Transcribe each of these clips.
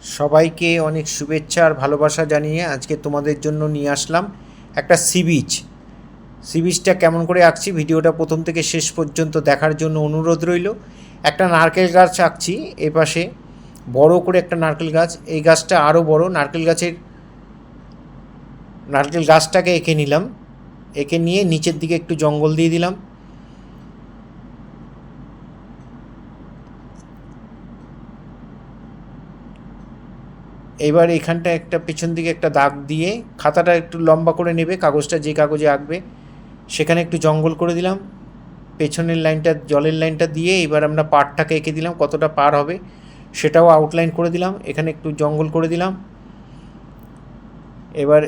সবাইকে অনেক শুভেচ্ছা আর ভালোবাসা জানিয়ে আজকে তোমাদের জন্য নিয়ে আসলাম একটা সি বিচটা কেমন করে আঁকছি ভিডিওটা প্রথম থেকে শেষ পর্যন্ত দেখার জন্য অনুরোধ রইল। একটা নারকেল গাছ আঁকছি, এপাশে বড় করে একটা নারকেল গাছ, এই গাছটা আরও বড়। নারকেল গাছটাকে এঁকে নিলাম, এঁকে নিয়ে নিচের দিকে একটু জঙ্গল দিয়ে দিলাম। এবার এখানটা একটা পেছন দিকে একটা দাগ দিয়ে খাতাটা একটু লম্বা করে নেবে, কাগজটা যে কাগজে আঁকবে সেখানে একটু জঙ্গল করে দিলাম। পেছনের লাইনটা, জলের লাইনটা দিয়ে এবার আমরা পাড়টাকে এঁকে দিলাম, কতটা পার হবে সেটাও আউটলাইন করে দিলাম। এখানে একটু জঙ্গল করে দিলাম। এবার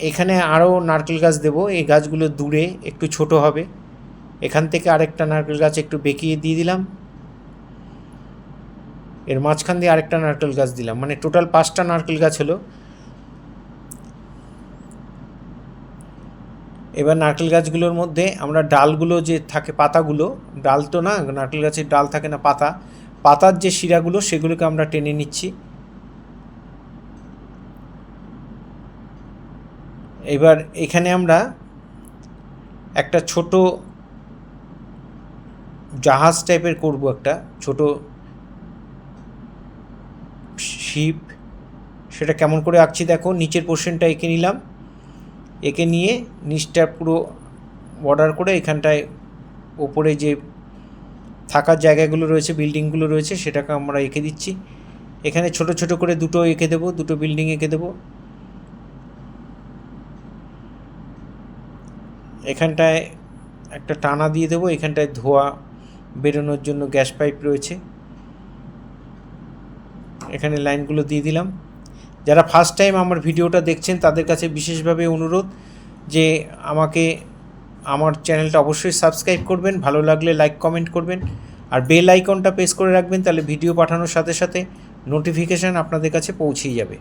এখানে আরও নারকেল গাছ দেবো, এই গাছগুলো দূরে একটু ছোট হবে। এখান থেকে আরেকটা নারকেল গাছ একটু বেঁকিয়ে দিয়ে দিলাম, এর মাঝখান দিয়ে আরেকটা নারকেল গাছ দিলাম, মানে টোটাল 5টা নারকেল গাছ হলো। এবার নারকেল গাছগুলোর মধ্যে আমরা ডালগুলো যে থাকে, পাতাগুলো, ডাল তো না, নারকেল গাছের ডাল থাকে না, পাতার যে শিরাগুলো সেগুলোকে আমরা টেনে নিচ্ছি। এবার এখানে আমরা একটা ছোট জাহাজ টাইপের করব, একটা ছোট শিপ। সেটা কেমন করে আঁকছি দেখো, নিচের পোর্শনটা এঁকে নিলাম, এঁকে নিয়ে নিচটা পুরো বর্ডার করে এখানটায় ওপরে যে থাকার জায়গাগুলো রয়েছে, বিল্ডিংগুলো রয়েছে, সেটাকে আমরা এঁকে দিচ্ছি। এখানে ছোট ছোট করে দুটো এঁকে দেবো, দুটো বিল্ডিং এঁকে দেবো। এখানটায় একটা টানা দিয়ে দেবো, এখানটায় ধোঁয়া বেরোনোর জন্য গ্যাস পাইপ রয়েছে, এখানে লাইনগুলো দিয়ে দিলাম। যারা ফার্স্ট টাইম আমার ভিডিওটা দেখছেন তাদের কাছে বিশেষভাবে অনুরোধ যে আমার চ্যানেলটা অবশ্যই সাবস্ক্রাইব করবেন, ভালো লাগলে লাইক কমেন্ট করবেন, আর বেল আইকনটা প্রেস করে রাখবেন, তাহলে ভিডিও পাঠানোর সাথে সাথে নোটিফিকেশান আপনাদের কাছে পৌঁছেই যাবে।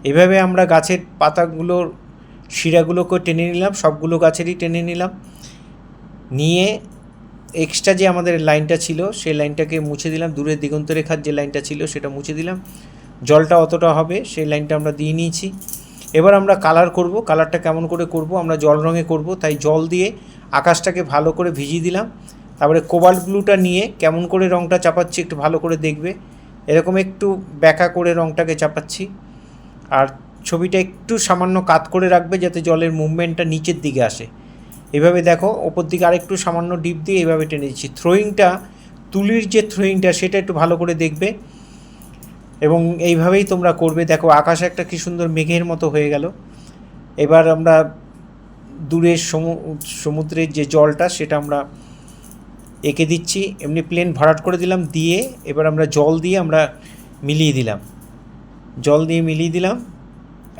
এভাবে আমরা গাছের পাতাগুলোর শিরাগুলোকে টেনে নিলাম, সবগুলো গাছেরই টেনে নিলাম, নিয়ে এক্সট্রা যে আমাদের লাইনটা ছিল সেই লাইনটাকে মুছে দিলাম, দূরের দিগন্তরেখার যে লাইনটা ছিল সেটা মুছে দিলাম। জলটা অতটা হবে সেই লাইনটা আমরা দিয়ে নিয়েছি। এবার আমরা কালার করব, কালারটা কেমন করে করব, আমরা জল রঙে করব, তাই জল দিয়ে আকাশটাকে ভালো করে ভিজিয়ে দিলাম। তারপরে কোবাল্ট ব্লুটা নিয়ে কেমন করে রঙটা চাপাচ্ছি একটু ভালো করে দেখবে, এরকম একটু ব্যাকা করে রঙটাকে চাপাচ্ছি, আর ছবিটা একটু সামান্য কাত করে রাখবে যাতে জলের মুভমেন্টটা নিচের দিকে আসে। এভাবে দেখো, ওপর দিকে আরেকটু সামান্য ডিপ দিয়ে এভাবে টেনে দিচ্ছি। থ্রোয়িংটা, তুলির যে থ্রোয়িংটা সেটা একটু ভালো করে দেখবে, এবং এইভাবেই তোমরা করবে। দেখো আকাশে একটা কী সুন্দর মেঘের মতো হয়ে গেল। এবার আমরা দূরের সমুদ্রের যে জলটা সেটা আমরা এঁকে দিচ্ছি, এমনি প্লেন ভরাট করে দিলাম, দিয়ে এবার আমরা জল দিয়ে আমরা মিলিয়ে দিলাম।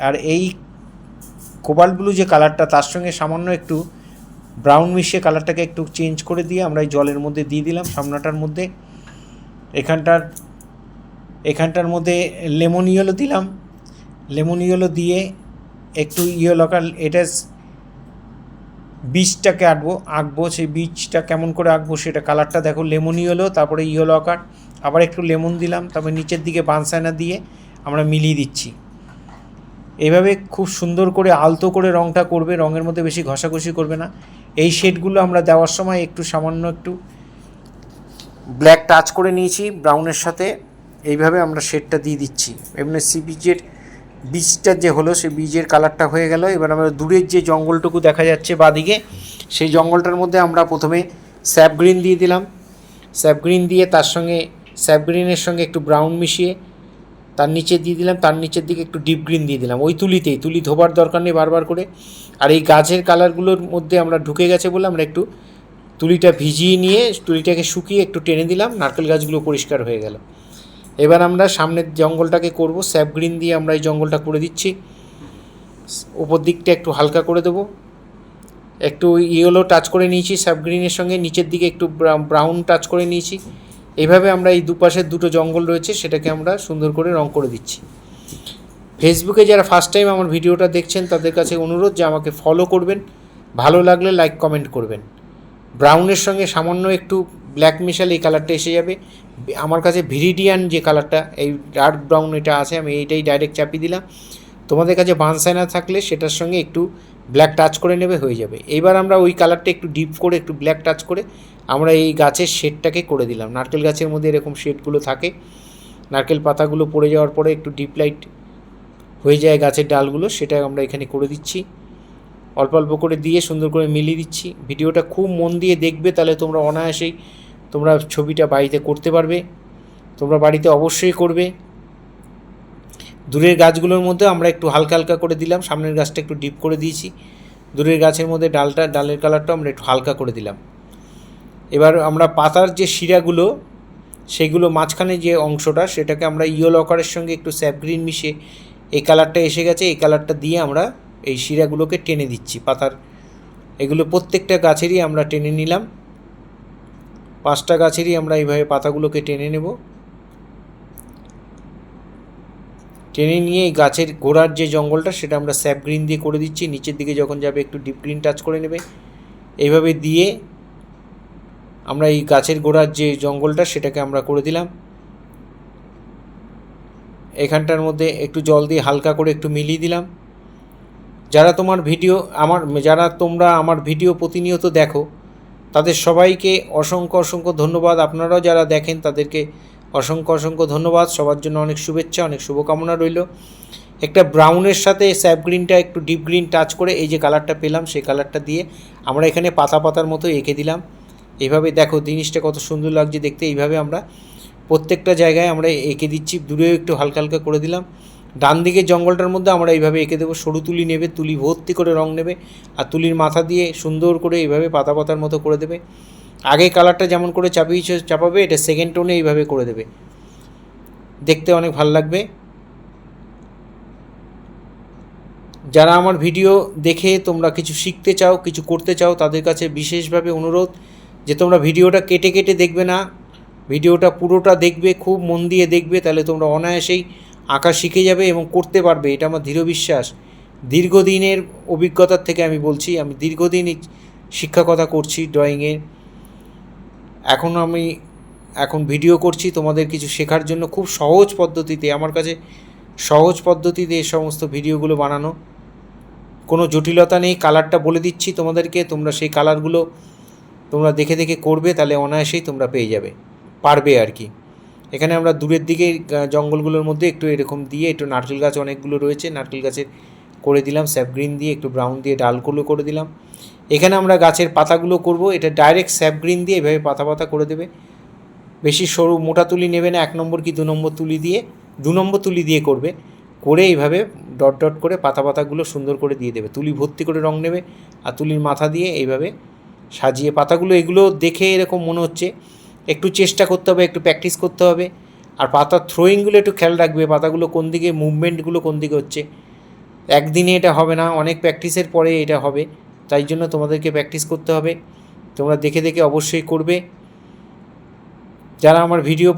আর এই কোবাল্ট ব্লু যে কালারটা, তার সঙ্গে সামান্য একটু ব্রাউন মিশিয়ে কালারটাকে একটু চেঞ্জ করে দিয়ে আমরা এই জলের মধ্যে দিয়ে দিলাম, সামনাটার মধ্যে। এখানটার মধ্যে লেমন ইয়েলো দিলাম, লেমন ইয়েলো দিয়ে একটু ইয়েলো কালার, এটা বীজটাকে আঁকবো, সেই বীজটা কেমন করে আঁকবো সেটা কালারটা দেখো, লেমন ইয়েলো, তারপরে ইয়েলো আকার, আবার একটু লেমন দিলাম, তারপরে নিচের দিকে বানসাইনা দিয়ে আমরা মিলিয়ে দিচ্ছি। এইভাবে খুব সুন্দর করে আলতো করে রঙটা করবে, রঙের মধ্যে বেশি ঘষাঘষি করবে না। এই শেডগুলো আমরা দেওয়ার সময় সামান্য একটু ব্ল্যাক টাচ করে নিয়েছি ব্রাউনের সাথে, এইভাবে আমরা শেডটা দিয়ে দিচ্ছি। এমনি সি বিচের বীজটা যে হলো সেই বীজের কালারটা হয়ে গেল। এবার আমরা দূরের যে জঙ্গলটুকু দেখা যাচ্ছে বাদিকে, সেই জঙ্গলটার মধ্যে আমরা প্রথমে স্যাপ গ্রিন দিয়ে দিলাম, স্যাপ গ্রিন দিয়ে তার সঙ্গে স্যাপ গ্রিনের সঙ্গে একটু ব্রাউন মিশিয়ে তার নিচে দিয়ে দিলাম, তার নিচের দিকে একটু ডিপ গ্রিন দিয়ে দিলাম, ওই তুলি ধোবার দরকার নেই বারবার করে। আর এই গাছের কালারগুলোর মধ্যে আমরা ঢুকে গেছে বলে আমরা একটু তুলিটা ভিজিয়ে নিয়ে তুলিটাকে শুকিয়ে একটু টেনে দিলাম, নারকেল গাছগুলো পরিষ্কার হয়ে গেল। এবার আমরা সামনের জঙ্গলটাকে করব, স্যাপ গ্রিন দিয়ে আমরা এই জঙ্গলটা করে দিচ্ছি। ওপর দিকটা একটু হালকা করে দেবো, একটু ইয়েলো টাচ করে নিয়েছি স্যাপ গ্রিনের সঙ্গে, নিচের দিকে একটু ব্রাউন টাচ করে নিয়েছি। এইভাবে আমরা এই দুপাশের দুটো জঙ্গল রয়েছে সেটাকে আমরা সুন্দর করে রং করে দিচ্ছি। ফেসবুকে যারা ফার্স্ট টাইম আমার ভিডিওটা দেখছেন তাদের কাছে অনুরোধ যে আমাকে ফলো করবেন, ভালো লাগলে লাইক কমেন্ট করবেন। ব্রাউনের সঙ্গে সামান্য একটু ব্ল্যাক মেশালে এই কালারটা এসে যাবে। আমার কাছে ভিরিডিয়ান যে কালারটা, এই ডার্ক ব্রাউন এটা আছে, আমি এইটাই ডাইরেক্ট চাপিয়ে দিলাম। তোমাদের কাছে বানসাইনা থাকলে সেটার সঙ্গে একটু ব্ল্যাক টাচ করে নেবে, হয়ে যাবে। এইবার আমরা ওই কালারটা একটু ডিপ করে একটু ব্ল্যাক টাচ করে আমরা এই গাছের শেডটাকে করে দিলাম। নারকেল গাছের মধ্যে এরকম শেডগুলো থাকে, নারকেল পাতাগুলো পড়ে যাওয়ার পরে একটু ডিপ লাইট হয়ে যায় গাছের ডালগুলো, সেটা আমরা এখানে করে দিচ্ছি। অল্প অল্প করে দিয়ে সুন্দর করে মিলিয়ে দিচ্ছি। ভিডিওটা খুব মন দিয়ে দেখবে, তাহলে তোমরা অনায়াসেই তোমরা ছবিটা বাড়িতে করতে পারবে। তোমরা বাড়িতে অবশ্যই করবে। দূরের গাছগুলোর মধ্যে আমরা একটু হালকা হালকা করে দিলাম, সামনের গাছটা একটু ডিপ করে দিয়েছি। দূরের গাছের মধ্যে ডালের কালারটা আমরা একটু হালকা করে দিলাম। এবার আমরা পাতার যে শিরাগুলো, সেগুলো মাঝখানে যে অংশটা, সেটাকে আমরা ইয়েলো আকারের সঙ্গে একটু স্যাপ গ্রিন মিশিয়ে এই কালারটা এসে গেছে, এই কালারটা দিয়ে আমরা এই শিরাগুলোকে টেনে দিচ্ছি পাতার। এগুলো প্রত্যেকটা গাছেরই আমরা টেনে নিলাম, 5টা গাছেরই আমরা এইভাবে পাতাগুলোকে টেনে নেব। টেনে নিয়ে এই গাছের গোড়ার যে জঙ্গলটা, সেটা আমরা স্যাপ গ্রিন দিয়ে করে দিচ্ছি। নিচের দিকে যখন যাবে একটু ডিপ গ্রিন টাচ করে নেবে। এইভাবে দিয়ে আমরা এই গাছের গোড়ার যে জঙ্গলটা, সেটাকে আমরা করে দিলাম। এখানটার মধ্যে একটু জল দিয়ে হালকা করে একটু মিলিয়ে দিলাম। যারা তোমরা আমার ভিডিও প্রতিনিয়ত দেখো, তাদের সবাইকে অসংখ্য অসংখ্য ধন্যবাদ। আপনারাও যারা দেখেন তাদেরকে অসংখ্য অসংখ্য ধন্যবাদ। সবার জন্য অনেক শুভেচ্ছা, অনেক শুভকামনা রইল। একটা ব্রাউনের সাথে স্যাপ গ্রিনটা একটু ডিপ গ্রিন টাচ করে এই যে কালারটা পেলাম, সেই কালারটা দিয়ে আমরা এখানে পাতা পাতার মতো এঁকে দিলাম। এইভাবে দেখো জিনিসটা কত সুন্দর লাগছে দেখতে। এইভাবে আমরা প্রত্যেকটা জায়গায় আমরা এঁকে দিচ্ছি। দূরেও একটু হালকা হালকা করে দিলাম। ডান দিকের জঙ্গলটার মধ্যে আমরা এইভাবে এঁকে দেবো। সরু তুলি নেবে, তুলি ভর্তি করে রং নেবে, আর তুলির মাথা দিয়ে সুন্দর করে এইভাবে পাতা পাতার মতো করে দেবে। আগে কালারটা যেমন করে চাপাবে, এটা সেকেন্ড টোনে এইভাবে করে দেবে, দেখতে অনেক ভালো লাগবে। যারা আমার ভিডিও দেখে তোমরা কিছু শিখতে চাও, কিছু করতে চাও, তাদের কাছে বিশেষভাবে অনুরোধ যে তোমরা ভিডিওটা কেটে কেটে দেখবে না, ভিডিওটা পুরোটা দেখবে, খুব মন দিয়ে দেখবে, তাহলে তোমরা অনায়াসেই আঁকা শিখে যাবে এবং করতে পারবে। এটা আমার দৃঢ় বিশ্বাস। দীর্ঘদিনের অভিজ্ঞতার থেকে আমি বলছি, আমি দীর্ঘদিন শিক্ষকতা করছি ড্রয়িংয়ের। এখন ভিডিও করছি তোমাদের কিছু শেখার জন্য, খুব সহজ পদ্ধতিতে। আমার কাছে সহজ পদ্ধতিতে এই সমস্ত ভিডিওগুলো বানানো, কোনো জটিলতা নেই। কালারটা বলে দিচ্ছি তোমাদেরকে, তোমরা সেই কালারগুলো তোমরা দেখে দেখে করবে, তাহলে অনায়াসেই তোমরা পেয়ে যাবে, পারবে আর কি। এখানে আমরা দূরের দিকে জঙ্গলগুলোর মধ্যে একটু এরকম দিয়ে, একটু নারকেল গাছ অনেকগুলো রয়েছে, নারকেল গাছের করে দিলাম স্যাপ গ্রিন দিয়ে, একটু ব্রাউন দিয়ে ডালগুলো করে দিলাম। এখানে আমরা গাছের পাতাগুলো করব, এটা ডাইরেক্ট স্যাপ গ্রিন দিয়ে এভাবে পাতা পাতা করে দেবে। বেশি সরু মোটা তুলি নেবে না, 1 নম্বর কি 2 নম্বর তুলি দিয়ে, 2 নম্বর তুলি দিয়ে করবে। করে এইভাবে ডট ডট করে পাতা পাতাগুলো সুন্দর করে দিয়ে দেবে। তুলি ভর্তি করে রং নেবে, আর তুলির মাথা দিয়ে এইভাবে সাজিয়ে পাতাগুলো, এগুলো দেখে এরকম মনে হচ্ছে, একটু চেষ্টা করতে হবে, একটু প্র্যাকটিস করতে হবে। আর পাতার থ্রোয়িংগুলো একটু খেয়াল রাখবে, পাতাগুলো কোন দিকে, মুভমেন্টগুলো কোন দিকে হচ্ছে। একদিনে এটা হবে না, অনেক প্র্যাকটিসের পরে এটা হবে। তাই জন্য তোমাদেরকে প্র্যাকটিস করতে হবে। তোমরা দেখে দেখে অবশ্যই করবে। যারা আমার ভিডিও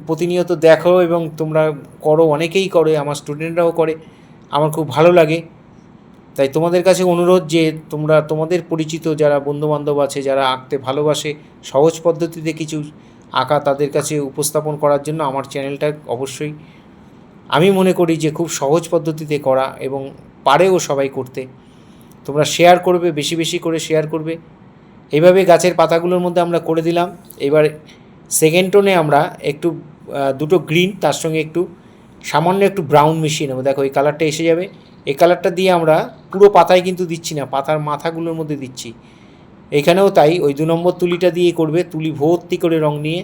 প্রতিনিয়ত দেখো এবং তোমরা করো, অনেকেই করে, আমার স্টুডেন্টরাও করে, আমার খুব ভালো লাগে। তাই তোমাদের কাছে অনুরোধ যে তোমরা তোমাদের পরিচিত যারা বন্ধুবান্ধব আছে, যারা আঁকতে ভালোবাসে, সহজ পদ্ধতিতে কিছু আঁকা তাদের কাছে উপস্থাপন করার জন্য আমার চ্যানেলটা অবশ্যই আমি মনে করি যে খুব সহজ পদ্ধতিতে করা, এবং পারেও সবাই করতে। তোমরা শেয়ার করবে, বেশি বেশি করে শেয়ার করবে। এইভাবে গাছের পাতাগুলোর মধ্যে আমরা করে দিলাম। এবার সেকেন্ড টোনে আমরা একটু দুটো গ্রিন, তার সঙ্গে একটু সামান্য একটু ব্রাউন মিশিয়ে নেবো। দেখো এই কালারটা এসে যাবে। এই কালারটা দিয়ে আমরা পুরো পাতায় কিন্তু দিচ্ছি না, পাতার মাথাগুলোর মধ্যে দিচ্ছি। এখানেও তাই, ওই 2 নম্বর তুলিটা দিয়ে করবে। তুলি ভর্তি করে রং নিয়ে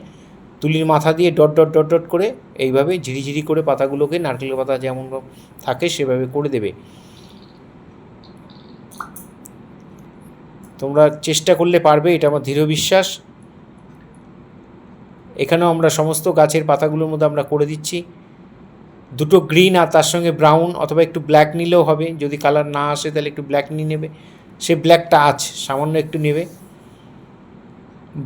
তুলির মাথা দিয়ে ডট ডট ডট ডট করে এইভাবে ঝিরিঝিরি করে পাতাগুলোকে, নারকেল পাতা যেমন থাকে সেভাবে করে দেবে। তোমরা চেষ্টা করলে পারবে, এটা আমার দৃঢ় বিশ্বাস। এখানেও আমরা সমস্ত গাছের পাতাগুলোর মধ্যে আমরা করে দিচ্ছি। দুটো গ্রিন আর তার সঙ্গে ব্রাউন অথবা একটু ব্ল্যাক নিলেও হবে। যদি কালার না আসে তাহলে একটু ব্ল্যাক নিয়ে নেবে। সে ব্ল্যাকটা আছে সামান্য একটু নেবে,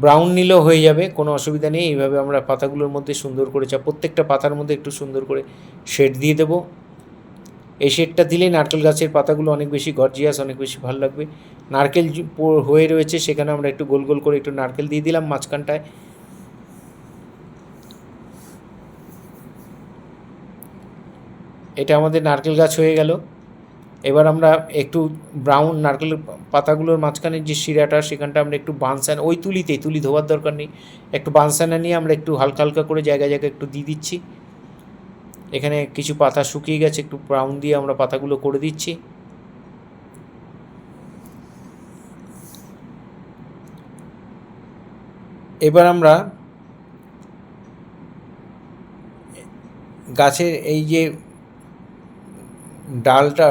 ব্রাউন নিলেও হয়ে যাবে, কোনো অসুবিধা নেই। এইভাবে আমরা পাতাগুলোর মধ্যে সুন্দর করে প্রত্যেকটা পাতার মধ্যে একটু সুন্দর করে শেড দিয়ে দেবো। এই শেডটা দিলেই নারকেল গাছের পাতাগুলো অনেক বেশি গর্জিয়াস, অনেক বেশি ভালো লাগবে। নারকেল হয়ে রয়েছে, সেখানে আমরা একটু গোল গোল করে একটু নারকেল দিয়ে দিলাম মাঝখানটায়। এটা আমাদের নারকেল গাছ হয়ে গেল। এবার আমরা একটু ব্রাউন নারকেল পাতাগুলোর মাঝখানে যে শিরাটা, সেখানটা আমরা একটু বানসানা, ওই তুলি ধোয়ার দরকার নেই, একটু বানসানা নিয়ে আমরা একটু হালকা হালকা করে জায়গায় জায়গায় একটু দিয়ে দিচ্ছি। এখানে কিছু পাতা শুকিয়ে গেছে, একটু ব্রাউন দিয়ে আমরা পাতাগুলো করে দিচ্ছি। এবার আমরা গাছের এই যে ডালটা,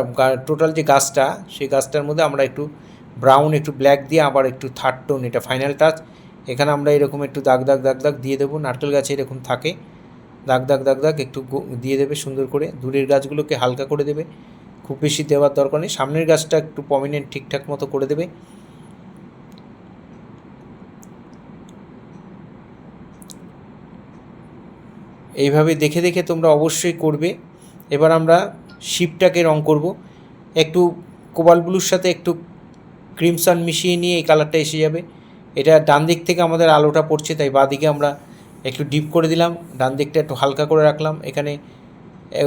টোটাল যে গাছটা, সেই গাছটার মধ্যে আমরা একটু ব্রাউন, একটু ব্ল্যাক দিয়ে আবার একটু থার্ড টোন, এটা ফাইনাল টাচ। এখানে আমরা এরকম একটু দাগ দাগ দাগ দাগ দিয়ে দেবো। নারকেল গাছে এরকম থাকে, দাগ দাগ দাগ দাগ একটু দিয়ে দেবে সুন্দর করে। দূরের গাছগুলোকে হালকা করে দেবে, খুব বেশি দেওয়ার দরকার নেই। সামনের গাছটা একটু প্রমিনেন্ট ঠিকঠাক মতো করে দেবে। এইভাবে দেখে দেখে তোমরা অবশ্যই করবে। এবার আমরা শিপটাকে রং করব। একটু কোবাল্ট ব্লুর সাথে একটু ক্রিমসন মিশিয়ে নিয়ে এই কালারটা এসে যাবে। এটা ডান দিক থেকে আমাদের আলোটা পড়ছে, তাই বাঁ দিকে আমরা একটু ডিপ করে দিলাম, ডান দিকটা একটু হালকা করে রাখলাম। এখানে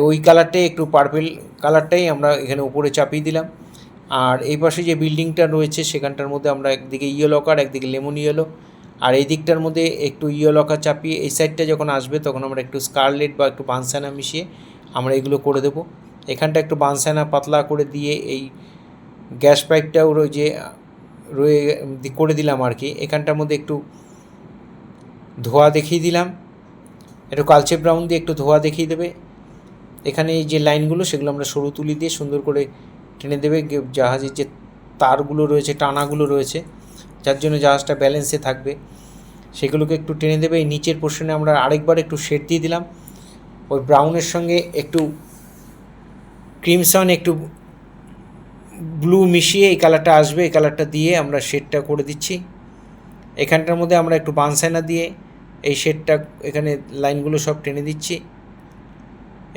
ওই কালারটাই, একটু পার্পেল কালারটাই আমরা এখানে উপরে চাপিয়ে দিলাম। আর এই পাশে যে বিল্ডিংটা রয়েছে সেখানটার মধ্যে আমরা একদিকে ইয়েলো কার, একদিকে লেমন ইয়েলো, আর এই দিকটার মধ্যে একটু ইয়েলো কার চাপিয়ে এই সাইডটা যখন আসবে তখন আমরা একটু স্কারলেট বা একটু বানসানা মিশিয়ে আমরা এগুলো করে দেবো। এখানটা একটু বানসানা পাতলা করে দিয়ে এই গ্যাস পাইপটাও রয়ে করে দিলাম আর কি। এখানটার মধ্যে একটু ধোয়া দেখিয়ে দিলাম, একটু কালচে ব্রাউন দিয়ে একটু ধোয়া দেখিয়ে দেবে। এখানে এই যে লাইনগুলো, সেগুলো আমরা সরু তুলি দিয়ে সুন্দর করে টেনে দেবে। জাহাজের যে তারগুলো রয়েছে, টানাগুলো রয়েছে, যার জন্য জাহাজটা ব্যালেন্সে থাকবে, সেগুলোকে একটু টেনে দেবে। এই নিচের পোর্শনে আমরা আরেকবার একটু শেড দিয়ে দিলাম, ওই ব্রাউনের সঙ্গে একটু ক্রিমসন, একটু ব্লু মিশিয়ে এই কালারটা আসবে, এই কালারটা দিয়ে আমরা শেডটা করে দিচ্ছি। এখানটার মধ্যে আমরা একটু বানসানা দিয়ে এই শেডটা, এখানে লাইনগুলো সব টেনে দিচ্ছি।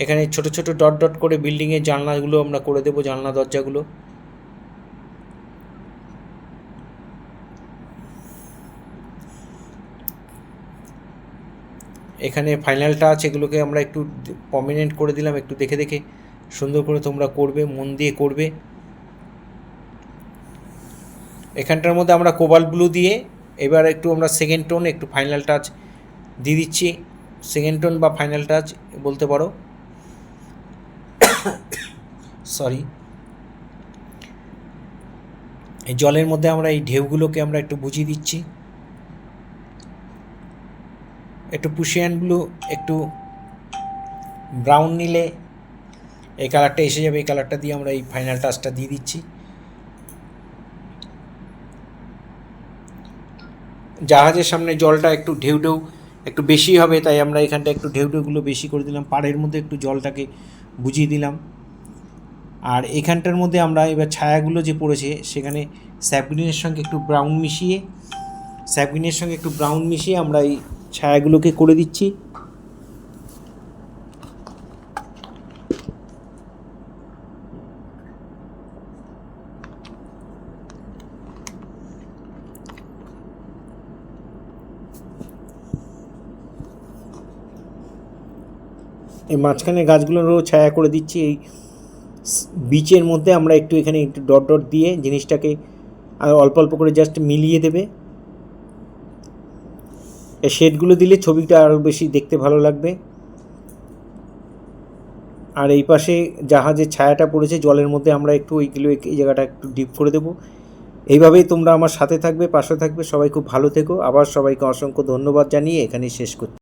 এখানে ছোট ছোট ডট ডট করে বিল্ডিংয়ের জানলাগুলো আমরা করে দেবো, জানলা দরজাগুলো। এখানে ফাইনাল টাচ, এগুলোকে আমরা একটু প্রমিনেন্ট করে দিলাম, একটু দেখে দেখে সুন্দর করে তোমরা করবে, মন দিয়ে করবে। এখানটার মধ্যে আমরা কোবাল্ট ব্লু দিয়ে এবার একটু আমরা সেকেন্ড টোন, একটু ফাইনাল টাচ দিয়ে দিচ্ছি। সেকেন্ড টোন বা ফাইনাল টাচ বলতে পারো, সরি। এই জলের মধ্যে আমরা এই ঢেউগুলোকে আমরা একটু বুঝিয়ে দিচ্ছি। একটু পুশিয়ান ব্লু, একটু ব্রাউন নিলে এই কালারটা এসে যাবে। এই কালারটা দিয়ে আমরা এই ফাইনাল টাচটা দিয়ে দিচ্ছি। জাহাজের সামনে জলটা একটু ঢেউ ঢেউ একটু বেশি হবে, তাই আমরা এখানটা একটু ঢেউ ঢেউগুলো বেশি করে দিলাম। পাড়ের মধ্যে একটু জলটাকে বুঝিয়ে দিলাম। আর এখানটার মধ্যে আমরা এবার ছায়াগুলো যে পড়েছে, সেখানে স্যাপগ্রিনের সঙ্গে একটু ব্রাউন মিশিয়ে আমরা এই ছায়াগুলোকে করে দিচ্ছি। এই মাঝখানে গাছগুলোরও ছায়া করে দিচ্ছি। এই বিচের মধ্যে আমরা একটু এখানে একটু ডট ডট দিয়ে জিনিসটাকে আর অল্প অল্প করে জাস্ট মিলিয়ে দেবে। এই শেডগুলো দিলে ছবিটা আরও বেশি দেখতে ভালো লাগবে। আর এই পাশে জাহাজের ছায়াটা পড়েছে জলের মধ্যে, আমরা একটু ওইগুলো এই জায়গাটা একটু ডিপ করে দেবো। এইভাবেই তোমরা আমার সাথে থাকবে, পাশে থাকবে। সবাই খুব ভালো থেকো। আবার সবাইকে অসংখ্য ধন্যবাদ জানিয়ে এখানেই শেষ করছি।